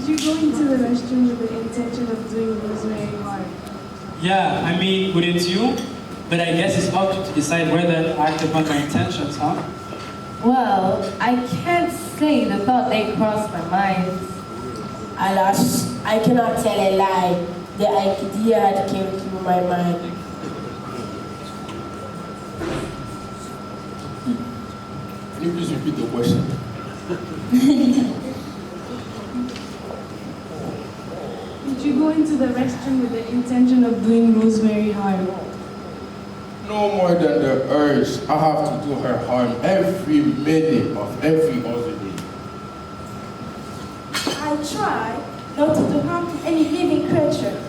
Did you go into the restroom with the intention of doing Rosemary harm? Yeah, I mean, wouldn't you? But I guess it's up to you to decide whether to act upon my intentions, huh? Well, I can't say the thought they crossed my mind. Alas, I cannot tell a lie. The idea had came through my mind. Can you please repeat the question? Did you go into the restroom with the intention of doing Rosemary harm? No more than the urge. I have to do her harm every minute of every other day. I try not to do harm to any living creature.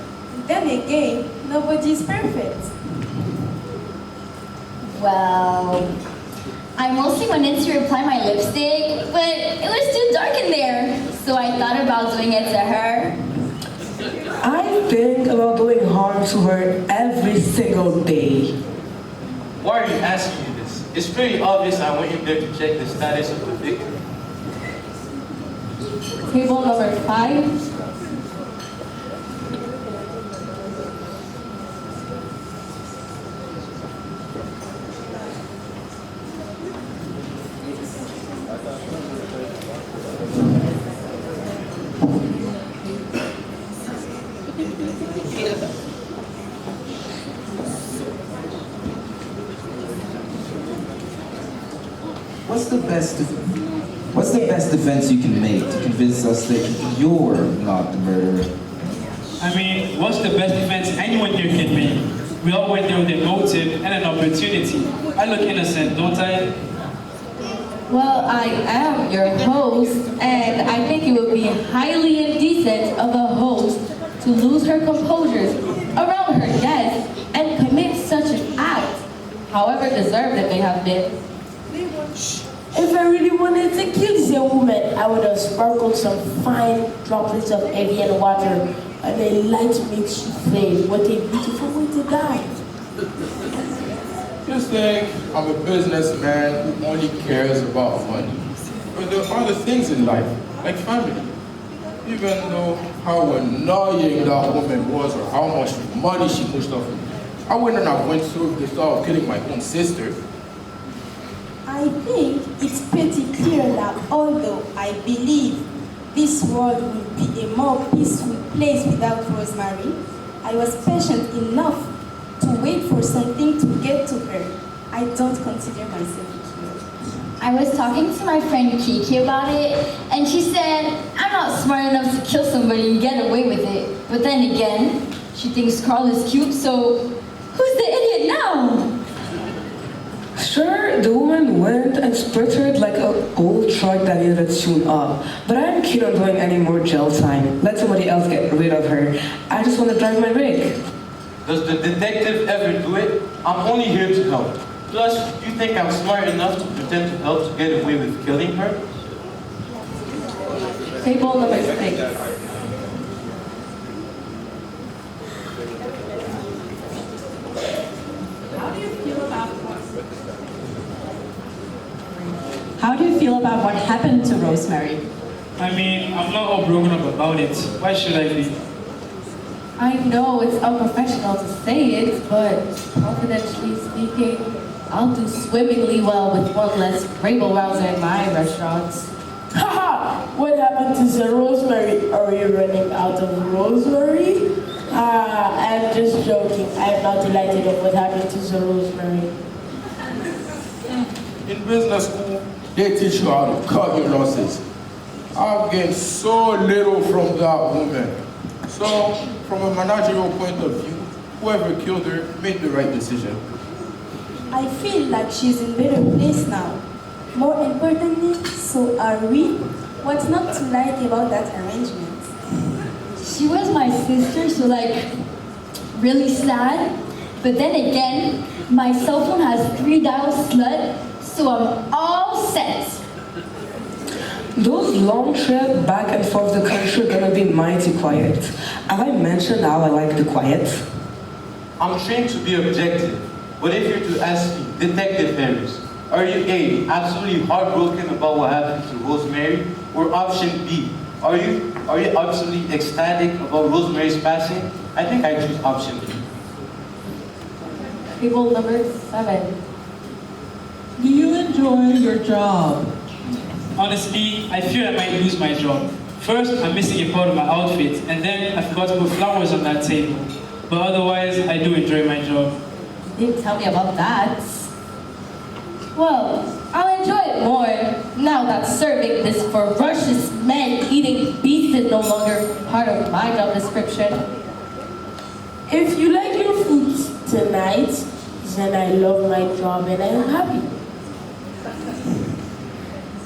Then again, nobody is perfect. Well, I mostly went in to apply my lipstick, but it was too dark in there, so I thought about doing it to her. I think about doing harm to her every single day. Why are you asking me this? It's pretty obvious I went in there to check the status of the victim. Table number 5. What's the best defense you can make to convince us that you're not the murderer? I mean, what's the best defense anyone here can make? We all went there with a motive and an opportunity. I look innocent, don't I? Well, I am your host, and I think it would be highly indecent of a host to lose her composure around her guests and commit such an act, however deserved it may have been. If I really wanted to kill this young woman, I would have sprinkled some fine droplets of Evian water and a light mixed flame. What a beautiful way to die. Just think I'm a businessman who only cares about money. But there are other things in life, like family. Even though how annoying that woman was or how much money she pushed off me, I wouldn't have went through the thought of killing my own sister. I think it's pretty clear that although I believe this world would be a more peaceful place without Rosemary, I was patient enough to wait for something to get to her. I don't consider myself a killer. I was talking to my friend Kiki about it, and she said, I'm not smart enough to kill somebody and get away with it. But then again, she thinks Carl is cute, so who's the idiot now? Sure, the woman went and sputtered like an old truck that needed to tune up. But I'm keen on doing any more jail time. Let somebody else get rid of her. I just want to drive my rig. Does the detective ever do it? I'm only here to help. Plus, you think I'm smart enough to pretend to help to get away with killing her? Table number 6. How do you feel about what happened to Rosemary? I mean, I'm not all broken up about it. Why should I be? I know it's unprofessional to say it, but confidentially speaking, I'll do swimmingly well with one less rabble rouser in my restaurants. Haha! What happened to the Rosemary? Are you running out of Rosemary? I'm just joking. I'm not delighted of what happened to the Rosemary. In business school, they teach you how to cut your losses. I've gained so little from that woman. So, from a managerial point of view, whoever killed her made the right decision. I feel like she's in a better place now. More importantly, so are we. What's not to like about that arrangement? She was my sister, so like, really sad. But then again, my cell phone has 3 dials slut, so I'm all set. Those long trips back and forth the country are gonna be mighty quiet. Have I mentioned how I like the quiet? I'm trained to be objective, but if you're to ask me, Detective Harris, are you A, absolutely heartbroken about what happened to Rosemary, or option B, Are you absolutely ecstatic about Rosemary's passing? I think I choose option B. Table number 7. Do you enjoy your job? Honestly, I fear I might lose my job. First, I'm missing a part of my outfit, and then I forgot to put flowers on that table. But otherwise, I do enjoy my job. Didn't tell me about that. Well, I'll enjoy it more now that serving this ferocious man-eating beast is no longer part of my job description. If you like your food tonight, then I love my job and I'm happy.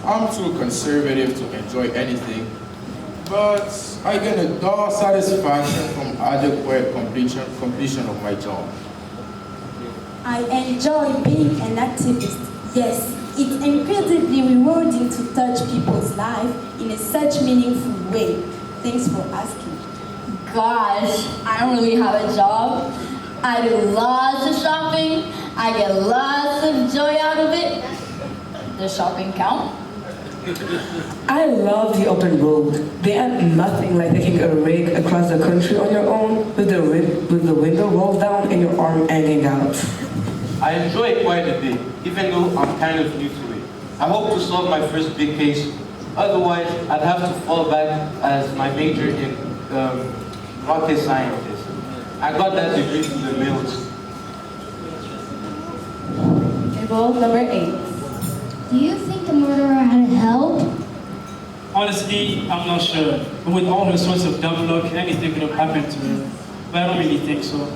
I'm too conservative to enjoy anything, but I get a dull satisfaction from adequate completion of my job. I enjoy being an activist. Yes, it's incredibly rewarding to touch people's lives in a such meaningful way. Thanks for asking. Gosh, I don't really have a job. I do lots of shopping. I get lots of joy out of it. Does shopping count? I love the open road. They add nothing like taking a rig across the country on your own with the window rolled down and your arm hanging out. I enjoy it quite a bit, even though I'm kind of new to it. I hope to solve my first big case. Otherwise, I'd have to fall back as my major in rocket scientist. I got that degree from the mills. Table number 8. Do you think the murderer had help? Honestly, I'm not sure. But with all her sorts of dumb luck, anything could have happened to her. But I don't really think so.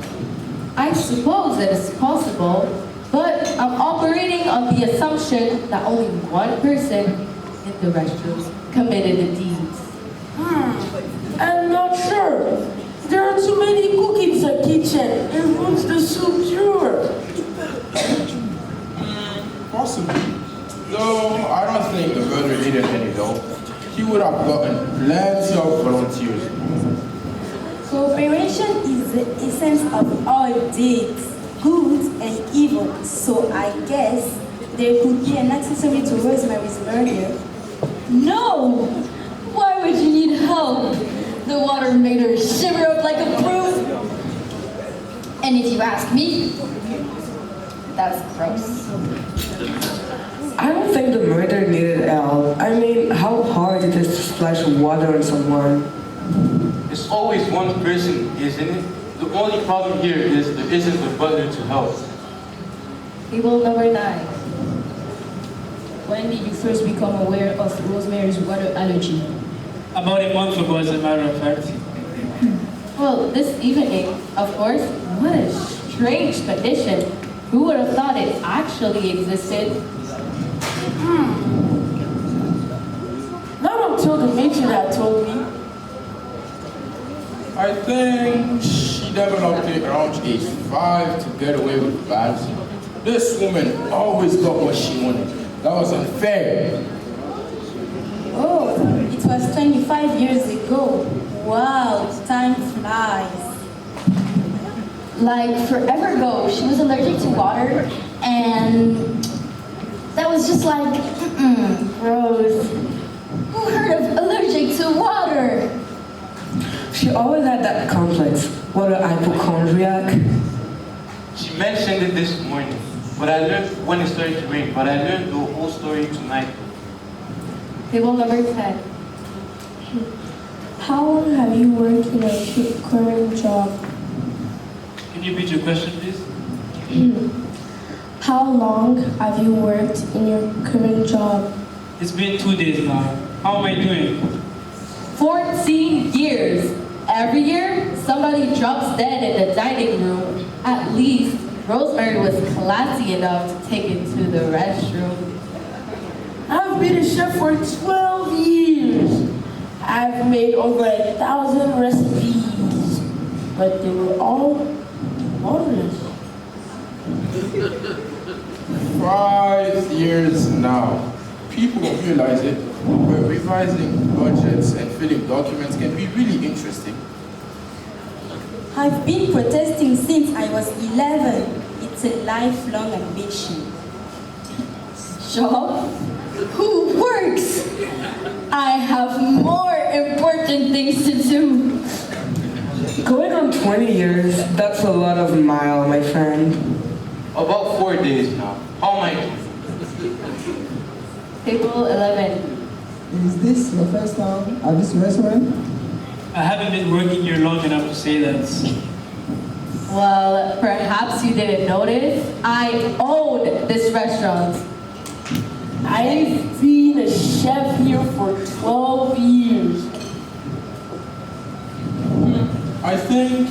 I suppose it is possible, but I'm operating on the assumption that only one person in the restroom committed the deeds. I'm not sure. There are too many cooks in the kitchen. And wants the soup pure? Possibly. Though I don't think the murderer needed any help. He would have gotten plenty of volunteers. Cooperation is the essence of all deeds, good and evil. So I guess there could be an accessory to Rosemary's murder. No! Why would you need help? The water made her shiver up like a broom. And if you ask me, that's gross. I don't think the murder needed help. I mean, how hard it is to splash water on someone. It's always one person, isn't it? The only problem here is there isn't a butler to help. Table number 9. When did you first become aware of Rosemary's water allergy? About a month ago, as a matter of fact. Well, this evening, of course. What a strange condition. Who would have thought it actually existed? Not until the matron had told me. I think she developed it around age 5 to get away with baths. This woman always got what she wanted. That was unfair. Oh, it was 25 years ago. Wow, time flies. Like forever ago, she was allergic to water, and that was just like, gross. Who heard of allergic to water? She always had that complex. What a hypochondriac. She mentioned it this morning, but I learned when it started to rain, but I learned the whole story tonight. Table number 10. How long have you worked in a current job? Can you repeat your question, please? How long have you worked in your current job? It's been 2 days now. How am I doing? 14 years. Every year, somebody drops dead in the dining room. At least, Rosemary was classy enough to take it to the restroom. I've been a chef for 12 years. I've made over 1,000 recipes, but they were all marvelous. 5 years now. People don't realize it, but revising budgets and filling documents can be really interesting. I've been protesting since I was 11. It's a lifelong ambition. Job? Who works? I have more important interesting things to do. Going on 20 years, that's a lot of mile, my friend. About 4 days now. How am I doing? Table 11. Is this your first time at this restaurant? I haven't been working here long enough to say that. Well, perhaps you didn't notice. I own this restaurant. I've been a chef here for 12 years. I think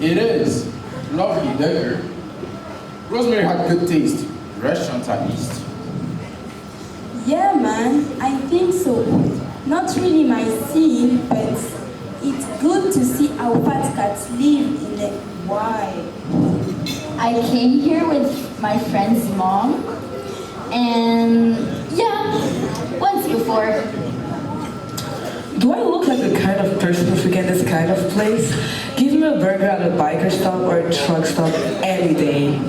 it is. Lovely decor. Rosemary had good taste. Restaurant at least. Yeah, man, I think so. Not really my scene, but it's good to see how fat cats live in the wild. I came here with my friend's mom, and yeah, once before. Do I look like the kind of person who forget this kind of place? Give me a burger at a biker stop or a truck stop any day.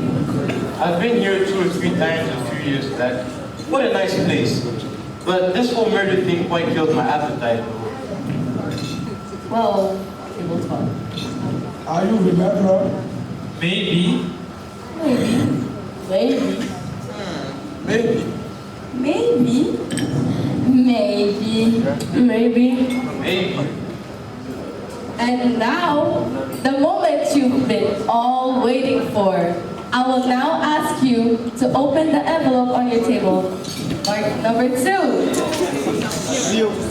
I've been here 2 or 3 times a few years back. What a nice place. But this whole murder thing quite killed my appetite. Well, table 12. Are you remember? Maybe. Maybe. Maybe. Maybe. Maybe. Maybe. Maybe. And now, the moment you've been all waiting for. I will now ask you to open the envelope on your table. Mark number 2.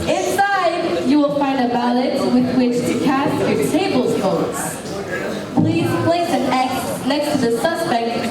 Inside, you will find a ballot with which to cast your table's votes. Please place an X next to the suspect